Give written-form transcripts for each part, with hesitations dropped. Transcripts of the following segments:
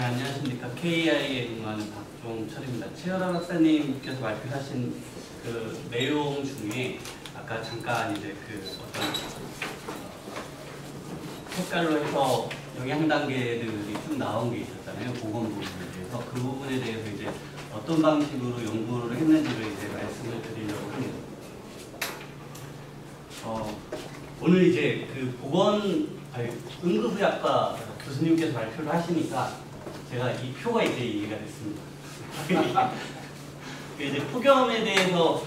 안녕하십니까. KI에 근무하는 박종철입니다. 최열아 박사님께서 발표하신 그 내용 중에 아까 잠깐 이제 그 어떤 색깔로 해서 영양 단계들이 쭉 나온 게 있었잖아요. 보건 부분에 대해서. 그 부분에 대해서 이제 어떤 방식으로 연구를 했는지를 이제 말씀을 드리려고 합니다. 오늘 이제 그 응급의학과 교수님께서 발표를 하시니까 제가 이 표가 이제 이해가 됐습니다. 이제 폭염에 대해서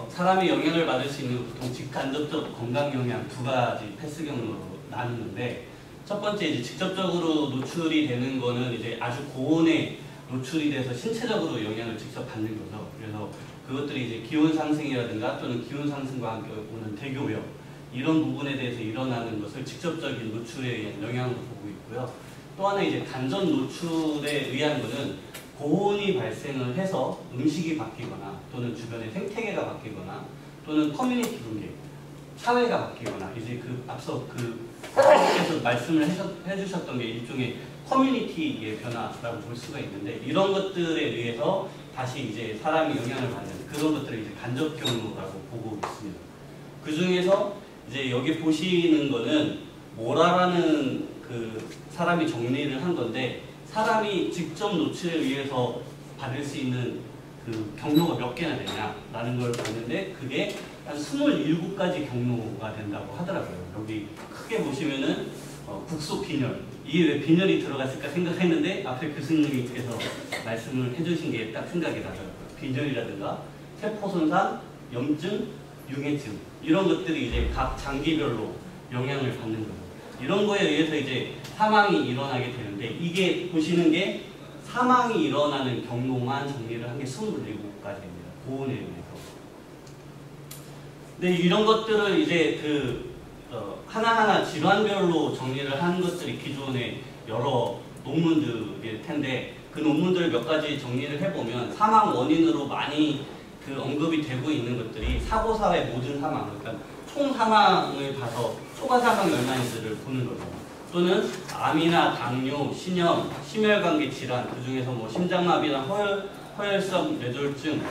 사람이 영향을 받을 수 있는 보통 직간접적 건강 영향 두 가지 패스 경로로 나누는데, 첫 번째 이제 직접적으로 노출이 되는 거는 이제 아주 고온에 노출이 돼서 신체적으로 영향을 직접 받는 거죠. 그래서 그것들이 이제 기온 상승이라든가 또는 기온 상승과 함께 오는 대기오염, 이런 부분에 대해서 일어나는 것을 직접적인 노출에 의한 영향으로 보고 있고요. 또 하나 이제 간접 노출에 의한 것은 고온이 발생을 해서 음식이 바뀌거나 또는 주변의 생태계가 바뀌거나 또는 커뮤니티 분계, 사회가 바뀌거나, 이제 그 앞서 선생님께서 말씀을 해주셨던 게 일종의 커뮤니티의 변화라고 볼 수가 있는데, 이런 것들에 의해서 다시 이제 사람이 영향을 받는 그런 것들을 이제 간접 경로라고 보고 있습니다. 그 중에서 이제 여기 보시는 거는 모라라는 그 사람이 정리를 한 건데, 사람이 직접 노출에 의해서 받을 수 있는 그 경로가 몇 개나 되냐라는 걸 봤는데, 그게 한 27가지 경로가 된다고 하더라고요. 여기 크게 보시면은 국소 빈혈, 이게 왜 빈혈이 들어갔을까 생각했는데 앞에 교수님께서 말씀을 해주신 게 딱 생각이 나더라고요. 빈혈이라든가 세포손상, 염증, 융해증, 이런 것들이 이제 각 장기별로 영향을 받는 거예요. 이런 거에 의해서 이제 사망이 일어나게 되는데, 이게 보시는 게 사망이 일어나는 경로만 정리를 한 게 27가지입니다. 고온에 의해서. 근데 이런 것들을 이제 하나하나 질환별로 정리를 한 것들이 기존의 여러 논문들일 텐데, 그 논문들 몇 가지 정리를 해보면 사망 원인으로 많이 언급이 되고 있는 것들이 사고사의 모든 사망, 그러니까 총 사망을 봐서 초과 사망이 얼마인지를 보는 거죠. 또는 암이나 당뇨, 신염, 심혈관계 질환, 그 중에서 뭐 심장마비나 허혈성 뇌졸중,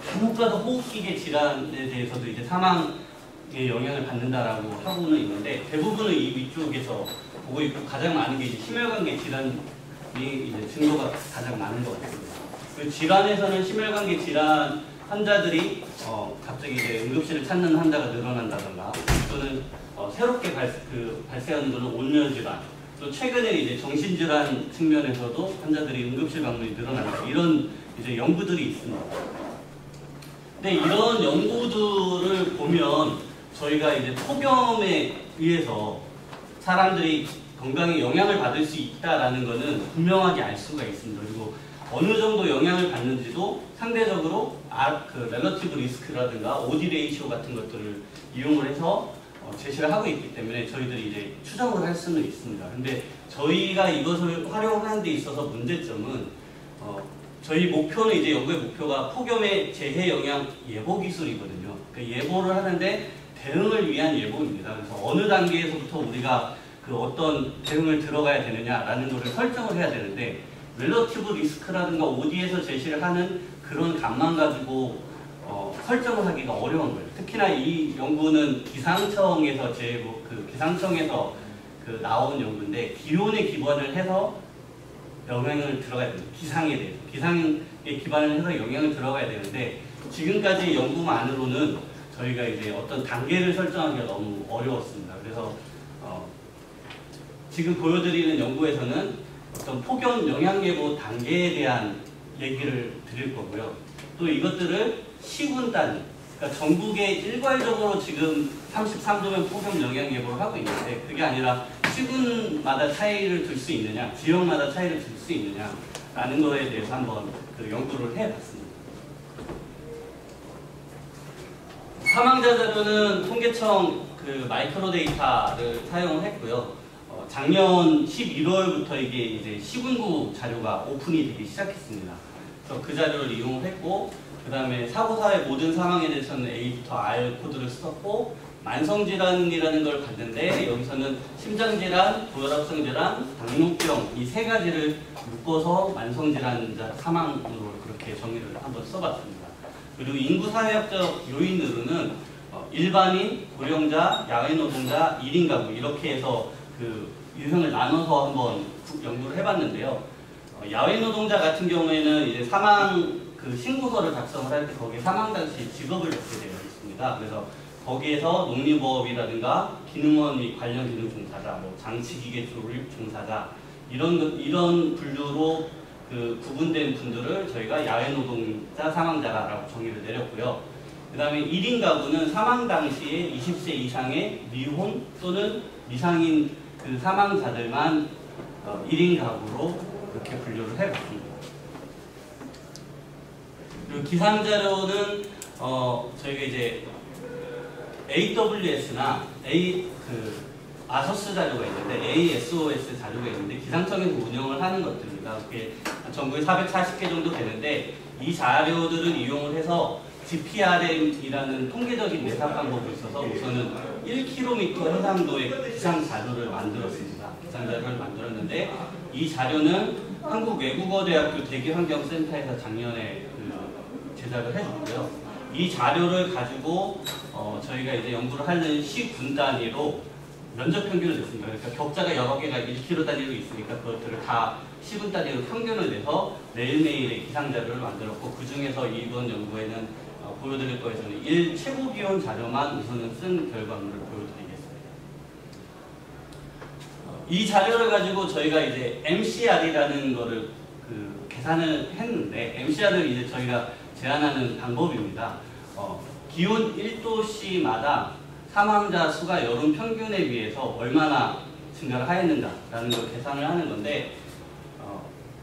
간혹 가다 호흡기계 질환에 대해서도 이제 사망에 영향을 받는다라고 하고는 있는데, 대부분은 이 위쪽에서 보고 있고, 가장 많은 게 이제 심혈관계 질환이 이제 증거가 가장 많은 것 같습니다. 그 질환에서는 심혈관계 질환 환자들이 갑자기 이제 응급실을 찾는 환자가 늘어난다던가, 또는 새롭게 발생하는 것은 온열 질환, 또 최근에 이제 정신질환 측면에서도 환자들이 응급실 방문이 늘어난다, 이런 이제 연구들이 있습니다. 근데 이런 연구들을 보면 저희가 이제 폭염에 의해서 사람들이 건강에 영향을 받을 수 있다라는 것은 분명하게 알 수가 있습니다. 그리고 어느 정도 영향을 받는지도 상대적으로 렐러티브 리스크라든가 오디 레이시오 같은 것들을 이용을 해서 제시를 하고 있기 때문에 저희들이 이제 추정을 할 수는 있습니다. 근데 저희가 이것을 활용하는 데 있어서 문제점은 저희 목표는 이제 연구의 목표가 폭염의 재해 영향 예보 기술이거든요. 그 예보를 하는데 대응을 위한 예보입니다. 그래서 어느 단계에서부터 우리가 어떤 대응을 들어가야 되느냐라는 것을 설정을 해야 되는데, 렐러티브 리스크라든가 OD에서 제시를 하는 그런 값만 가지고 설정을 하기가 어려운 거예요. 특히나 이 연구는 기상청에서 기상청에서 나온 연구인데, 기온에 기반을 해서 영향을 들어가야 됩니다. 기상에 대해서. 기상에 기반을 해서 영향을 들어가야 되는데, 지금까지 연구만으로는 저희가 이제 어떤 단계를 설정하기가 너무 어려웠습니다. 그래서 지금 보여드리는 연구에서는 어떤 폭염 영향 예보 단계에 대한 얘기를 드릴 거고요. 또 이것들을 시군 단위, 그러니까 전국에 일괄적으로 지금 33도면 폭염 영향 예보를 하고 있는데, 그게 아니라 시군마다 차이를 둘 수 있느냐, 지역마다 차이를 둘 수 있느냐라는 거에 대해서 한번 연구를 해봤습니다. 사망자 자료는 통계청 마이크로 데이터를 사용을 했고요. 작년 11월부터 이게 이제 시군구 자료가 오픈이 되기 시작했습니다. 그래서 그 자료를 이용을 했고, 그 다음에 사고사의 모든 사망에 대해서는 A부터 R 코드를 썼고, 만성질환이라는 걸 봤는데 여기서는 심장질환, 고혈압성 질환, 당뇨병 이 세 가지를 묶어서 만성질환자 사망으로 그렇게 정의를 한번 써봤습니다. 그리고 인구사회학적 요인으로는 일반인, 고령자, 야외노동자, 1인 가구 이렇게 해서 그 유형을 나눠서 한번 연구를 해봤는데요. 야외노동자 같은 경우에는 이제 사망 그 신고서를 작성을 할 때 거기에 사망 당시 직업을 넣게 되어 있습니다. 그래서 거기에서 농림법이라든가 기능원 및 관련 기능 종사자, 뭐 장치기계 조립 종사자 이런 분류로 그 구분된 분들을 저희가 야외노동자 사망자라고 정의를 내렸고요. 그 다음에 1인 가구는 사망 당시에 20세 이상의 미혼 또는 미상인 그 사망자들만 1인 가구로 이렇게 분류를 해봤습니다. 그리고 기상자료는 저희가 이제 AWS나 아서스 자료가 있는데 ASOS 자료가 있는데 기상청에서 운영을 하는 것들입니다. 그게 전국에 440개 정도 되는데 이 자료들을 이용을 해서 GPRM이라는 통계적인 내사 방법이 있어서 우선은 1km 해상도의 기상 자료를 만들었습니다. 기상 자료를 만들었는데 이 자료는 한국외국어대학교 대기환경센터에서 작년에 제작을 해줬고요. 이 자료를 가지고 저희가 이제 연구를 하는 시군 단위로 면적 평균을 냈습니다. 그러니까 격자가 여러 개가 1km 단위로 있으니까 그것들을 다 시군 단위로 평균을 내서 매일매일의 기상 자료를 만들었고 그 중에서 이번 연구에는 보여드릴 거에서는 1최고 기온 자료만 우선은 쓴 결과물을 보여드리겠습니다. 이 자료를 가지고 저희가 이제 MCR이라는 거를 계산을 했는데 MCR을 이제 저희가 제한하는 방법입니다. 기온 1도씨마다 사망자 수가 여름 평균에 비해서 얼마나 증가를 하였는가라는 걸 계산을 하는 건데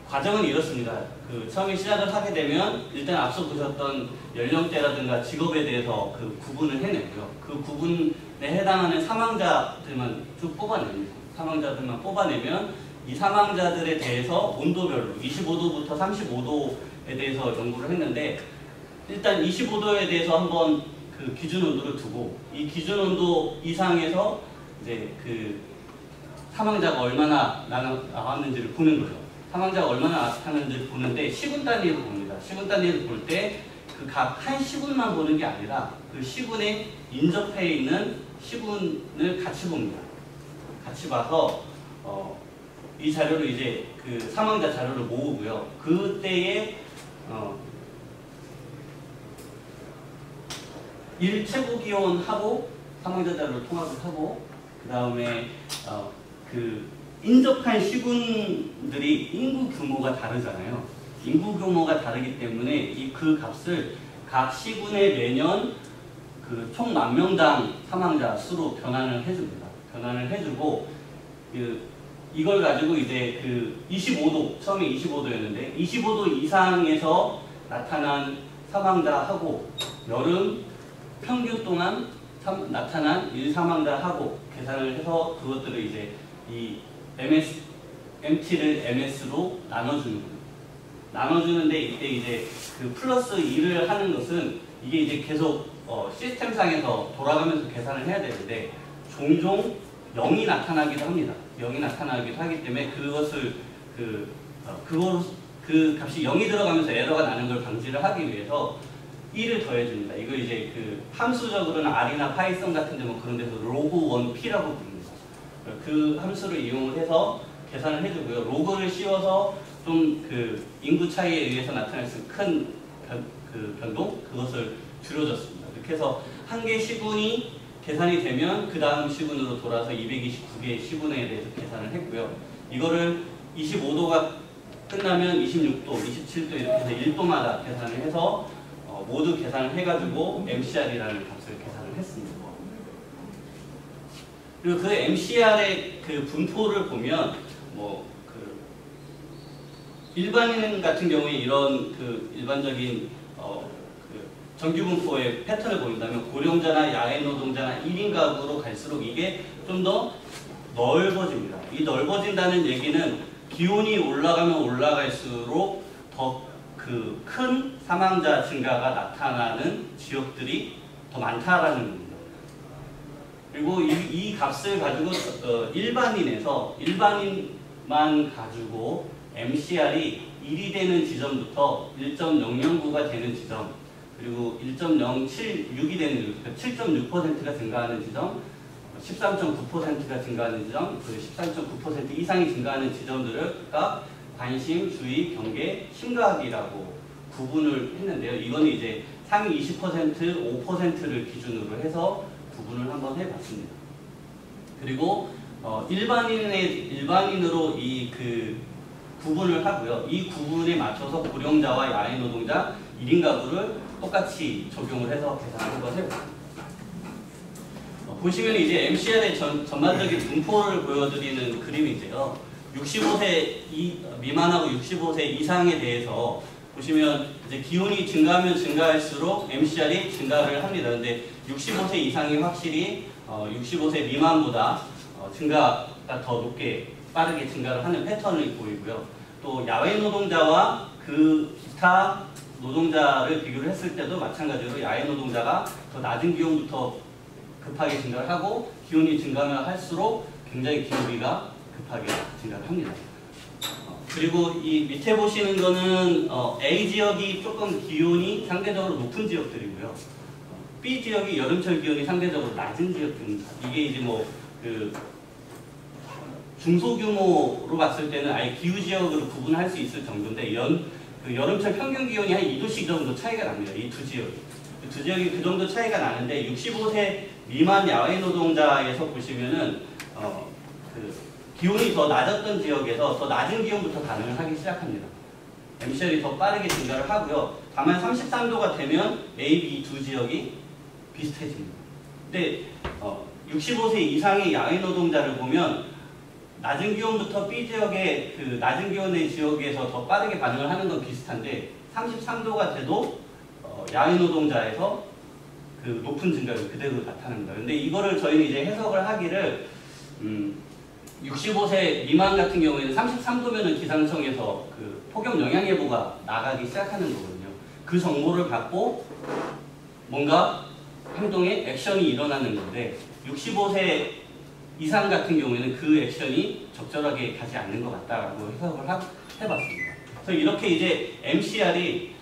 과정은 이렇습니다. 처음에 시작을 하게 되면 일단 앞서 보셨던 연령대라든가 직업에 대해서 그 구분을 해내고요. 그 구분에 해당하는 사망자들만 쭉 뽑아냅니다. 사망자들만 뽑아내면 이 사망자들에 대해서 온도별로 25도부터 35도에 대해서 연구를 했는데 일단 25도에 대해서 한번 그 기준 온도를 두고 이 기준 온도 이상에서 이제 그 사망자가 얼마나 나왔는지를 보는 거예요. 사망자가 얼마나 나타나는지를 보는데 시군 단위로 봅니다. 시군 단위를 볼 때 그 각 한 시군만 보는 게 아니라 그 시군에 인접해 있는 시군을 같이 봅니다. 같이 봐서 이 자료를 이제 그 사망자 자료를 모으고요. 그때에 1최고 기온하고 사망자 자료를 통합을 하고 그 다음에 그 인접한 시군들이 인구 규모가 다르잖아요. 인구 규모가 다르기 때문에 그 값을 각 시군에 매년 그 총 만 명당 사망자 수로 변환을 해줍니다. 변환을 해주고 이걸 가지고 이제 그 25도 처음에 25도였는데 25도 이상에서 나타난 사망자하고 여름 평균 동안 나타난 일사망자하고 계산을 해서 그것들을 이제 이 MT를 MS로 나눠주는 거예요. 나눠주는데 이때 이제 그 플러스 2를 하는 것은 이게 이제 계속 시스템상에서 돌아가면서 계산을 해야 되는데 종종 0이 나타나기도 합니다. 0이 나타나기도 하기 때문에 그것을 그 값이 0이 들어가면서 에러가 나는 걸 방지를 하기 위해서 1을 더해줍니다. 이걸 이제 그 함수적으로는 R이나 파이썬 같은 데 뭐 그런 데서 log1p라고 부릅니다. 그 함수를 이용을 해서 계산을 해주고요. 로그를 씌워서 좀 그 인구 차이에 의해서 나타날 수 있는 큰 변동 그것을 줄여줬습니다. 이렇게 해서 한 개 시군이 계산이 되면 그 다음 시군으로 돌아서 229개의 시군에 대해서 계산을 했고요. 이거를 25도가 끝나면 26도, 27도 이렇게 해서 1도마다 계산을 해서 모두 계산을 해가지고 MCR이라는 값을 계산을 했습니다. 그리고 그 MCR의 그 분포를 보면 일반인 같은 경우에 이런 그 일반적인 정규 분포의 패턴을 보인다면 고령자나 야외 노동자나 1인 가구로 갈수록 이게 좀 더 넓어집니다. 이 넓어진다는 얘기는 기온이 올라가면 올라갈수록 더 그 큰 사망자 증가가 나타나는 지역들이 더 많다라는 겁니다. 그리고 이 값을 가지고 일반인만 가지고 MCR이 1이 되는 지점부터 1.009가 되는 지점, 그리고 1.076이 되는 7.6%가 증가하는 지점, 13.9%가 증가하는 지점, 그리고 13.9% 이상이 증가하는 지점들과 관심, 주의, 경계, 심각이라고 구분을 했는데요. 이거는 이제 상위 20%, 5%를 기준으로 해서 구분을 한번 해봤습니다. 그리고 일반인으로 구분을 하고요. 이 구분에 맞춰서 고령자와 야외 노동자 1인 가구를 똑같이 적용을 해서 계산을 한번 해봤습니다. 보시면 이제 MCR의 전반적인 분포를 보여드리는 그림인데요. 65세 미만하고 65세 이상에 대해서 보시면 이제 기온이 증가하면 증가할수록 MCR이 증가를 합니다. 근데 65세 이상이 확실히 65세 미만보다 증가가 더 높게 빠르게 증가를 하는 패턴을 보이고요. 또 야외 노동자와 그 기타 노동자를 비교를 했을 때도 마찬가지로 야외 노동자가 더 낮은 기온부터 급하게 증가를 하고 기온이 증가하면 할수록 굉장히 기울기가 급하게 증가를 합니다. 그리고 이 밑에 보시는 거는 A 지역이 조금 기온이 상대적으로 높은 지역들이고요. B 지역이 여름철 기온이 상대적으로 낮은 지역들입니다. 이게 이제 중소규모로 봤을 때는 아예 기후 지역으로 구분할 수 있을 정도인데 여름철 평균 기온이 한 2도씩 정도 차이가 납니다. 이 두 지역이. 두 지역이 그 정도 차이가 나는데 65세 미만 야외 노동자에서 보시면은 기온이 더 낮았던 지역에서 더 낮은 기온부터 반응을 하기 시작합니다. MCR이 더 빠르게 증가를 하고요. 다만 33도가 되면 A, B 두 지역이 비슷해집니다. 근데 65세 이상의 야외 노동자를 보면 낮은 기온부터 B 지역의 낮은 기온의 지역에서 더 빠르게 반응을 하는 건 비슷한데 33도가 돼도 야외 노동자에서 높은 증가율이 그대로 나타납니다. 근데 이거를 저희는 이제 해석을 하기를 65세 미만 같은 경우에는 33도면은 기상청에서 폭염 영향 예보가 나가기 시작하는 거거든요. 그 정보를 갖고 뭔가 행동에 액션이 일어나는 건데 65세 이상 같은 경우에는 그 액션이 적절하게 가지 않는 것 같다라고 해석을 해봤습니다. 그래서 이렇게 이제 MCR이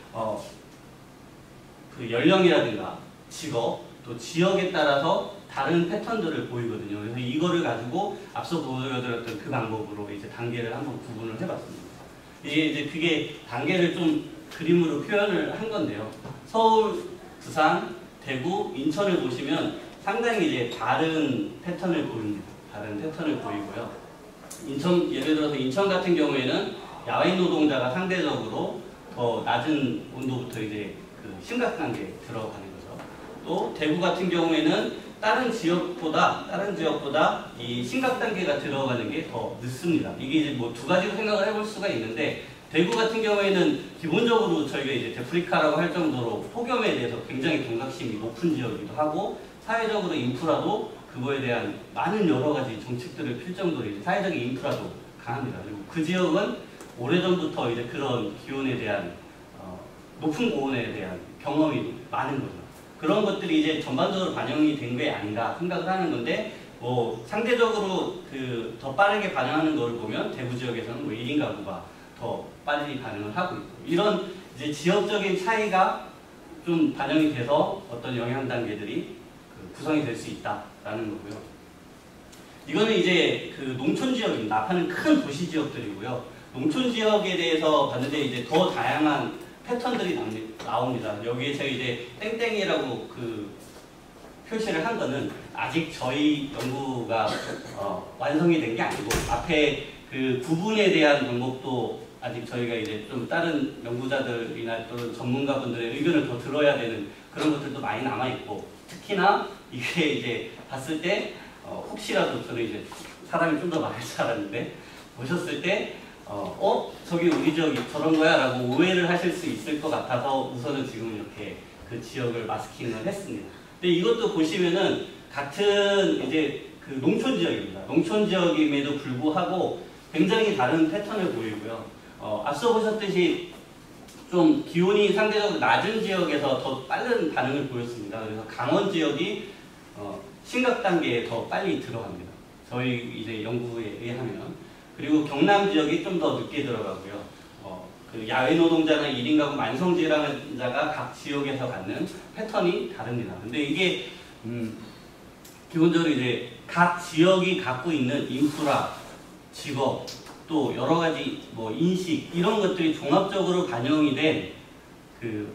연령이라든가 직업, 또 지역에 따라서 다른 패턴들을 보이거든요. 그래서 이거를 가지고 앞서 보여드렸던 그 방법으로 이제 단계를 한번 구분을 해봤습니다. 이제 그게 단계를 좀 그림으로 표현을 한 건데요. 서울, 부산, 대구, 인천을 보시면 상당히 이제 다른 패턴을 보입니다. 다른 패턴을 보이고요. 예를 들어서 인천 같은 경우에는 야외 노동자가 상대적으로 더 낮은 온도부터 이제 심각 단계에 들어가는 거죠. 또 대구 같은 경우에는 다른 지역보다 이 심각 단계가 들어가는 게 더 늦습니다. 이게 이제 두 가지로 생각을 해볼 수가 있는데 대구 같은 경우에는 기본적으로 저희가 이제 데프리카라고 할 정도로 폭염에 대해서 굉장히 경각심이 높은 지역이기도 하고 사회적으로 인프라도 그거에 대한 많은 여러 가지 정책들을 필 정도로 이제 사회적인 인프라도 강합니다. 그리고 그 지역은 오래전부터 이제 그런 기온에 대한 높은 고온에 대한 경험이 많은 거죠. 그런 것들이 이제 전반적으로 반영이 된 게 아닌가 생각을 하는 건데 상대적으로 더 빠르게 반응하는 걸 보면 대구 지역에서는 1인 가구가 더 빨리 반응을 하고 있고 이런 이제 지역적인 차이가 좀 반영이 돼서 어떤 영향 단계들이 구성이 될 수 있다라는 거고요. 이거는 이제 농촌 지역입니다. 앞에는 큰 도시 지역들이고요. 농촌 지역에 대해서 봤는데 이제 더 다양한 패턴들이 나옵니다. 여기에 제가 이제 땡땡이라고 표시를 한 거는 아직 저희 연구가 완성이 된 게 아니고 앞에 구분에 대한 방법도 아직 저희가 이제 좀 다른 연구자들이나 또는 전문가분들의 의견을 더 들어야 되는 그런 것들도 많이 남아있고 특히나 이게 이제 봤을 때 혹시라도 저는 이제 사람이 좀 더 많을 줄 알았는데 보셨을 때 저기 우리 지역이 저런 거야 라고 오해를 하실 수 있을 것 같아서 우선은 지금 이렇게 그 지역을 마스킹을 했습니다. 근데 이것도 보시면은 같은 이제 농촌 지역입니다. 농촌 지역임에도 불구하고 굉장히 다른 패턴을 보이고요. 앞서 보셨듯이 좀 기온이 상대적으로 낮은 지역에서 더 빠른 반응을 보였습니다. 그래서 강원 지역이 심각 단계에 더 빨리 들어갑니다. 저희 이제 연구에 의하면. 그리고 경남 지역이 좀 더 늦게 들어가고요. 그 야외 노동자나 1인 가구 만성 질환자가 각 지역에서 갖는 패턴이 다릅니다. 근데 이게 기본적으로 이제 각 지역이 갖고 있는 인프라, 직업, 또 여러 가지 뭐 인식 이런 것들이 종합적으로 반영이 된 그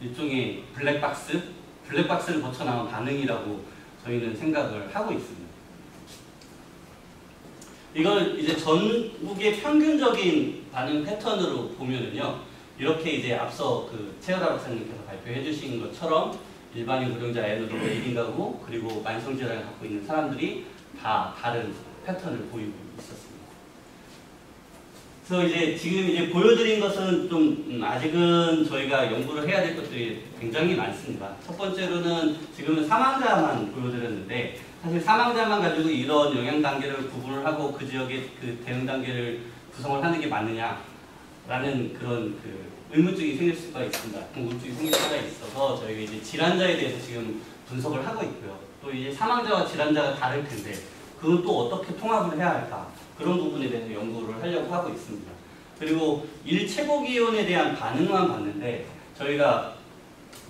일종의 블랙박스를 거쳐 나온 반응이라고 저희는 생각을 하고 있습니다. 이걸 이제 전국의 평균적인 반응 패턴으로 보면은요, 이렇게 이제 앞서 그 최열아 박사님께서 발표해 주신 것처럼 일반인 고령자 야외노동자 1인 가구 그리고 만성질환을 갖고 있는 사람들이 다 다른 패턴을 보이고 있었습니다. 그래서 이제 지금 이제 보여드린 것은 좀 아직은 저희가 연구를 해야 될 것들이 굉장히 많습니다. 첫 번째로는 지금은 사망자만 보여드렸는데 사실 사망자만 가지고 이런 영향 단계를 구분을 하고 그 지역의 그 대응 단계를 구성을 하는 게 맞느냐라는 그런 그 의문점이 생길 수가 있습니다. 궁금증이 생길 수가 있어서 저희가 이제 질환자에 대해서 지금 분석을 하고 있고요. 또 이제 사망자와 질환자가 다를 텐데 그건 또 어떻게 통합을 해야 할까? 그런 부분에 대해서 연구를 하려고 하고 있습니다. 그리고 일체고기온에 대한 반응만 봤는데 저희가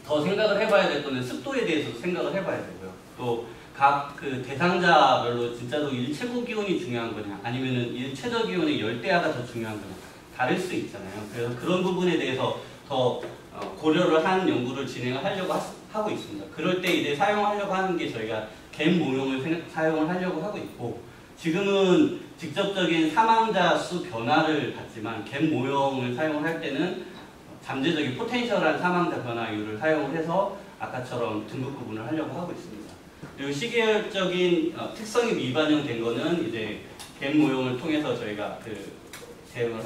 더 생각을 해봐야 될 거는 습도에 대해서도 생각을 해봐야 되고요. 또 각 그 대상자별로 진짜로 일체고기온이 중요한 거냐 아니면은 일체저기온의 열대야가 더 중요한 거냐 다를 수 있잖아요. 그래서 그런 부분에 대해서 더 고려를 한 연구를 진행을 하려고 하고 있습니다. 그럴 때 이제 사용하려고 하는 게 저희가 갬 모형을 사용을 하려고 하고 있고 지금은 직접적인 사망자 수 변화를 봤지만 갬 모형을 사용을 할 때는 잠재적인 포텐셜한 사망자 변화율을 사용을 해서 아까처럼 등급 구분을 하려고 하고 있습니다. 그리고 시계열적인 특성이 미반영된 거는 이제 갬 모형을 통해서 저희가 그 대응을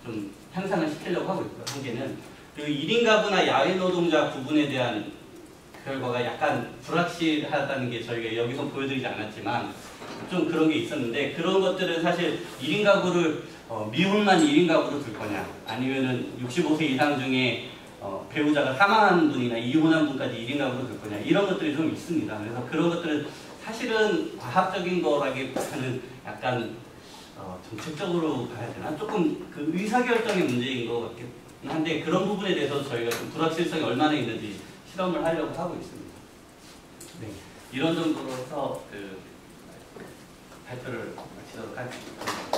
좀 향상을 시키려고 하고 있고요. 한 개는 그리고 1인 가구나 야외 노동자 구분에 대한 결과가 약간 불확실하다는 게 저희가 여기서 보여드리지 않았지만 좀 그런 게 있었는데 그런 것들은 사실 1인 가구를 미혼만 1인 가구로 둘 거냐 아니면은 65세 이상 중에 배우자가 사망한 분이나 이혼한 분까지 1인 가구로 둘 거냐 이런 것들이 좀 있습니다. 그래서 그런 것들은 사실은 과학적인 거라기보다는 약간 정책적으로 가야 되나? 조금 그 의사결정의 문제인 것 같긴 한데 그런 부분에 대해서 저희가 좀 불확실성이 얼마나 있는지 실험을 하려고 하고 있습니다. 네, 이런 정도로 해서 그 발표를 마치도록 하겠습니다.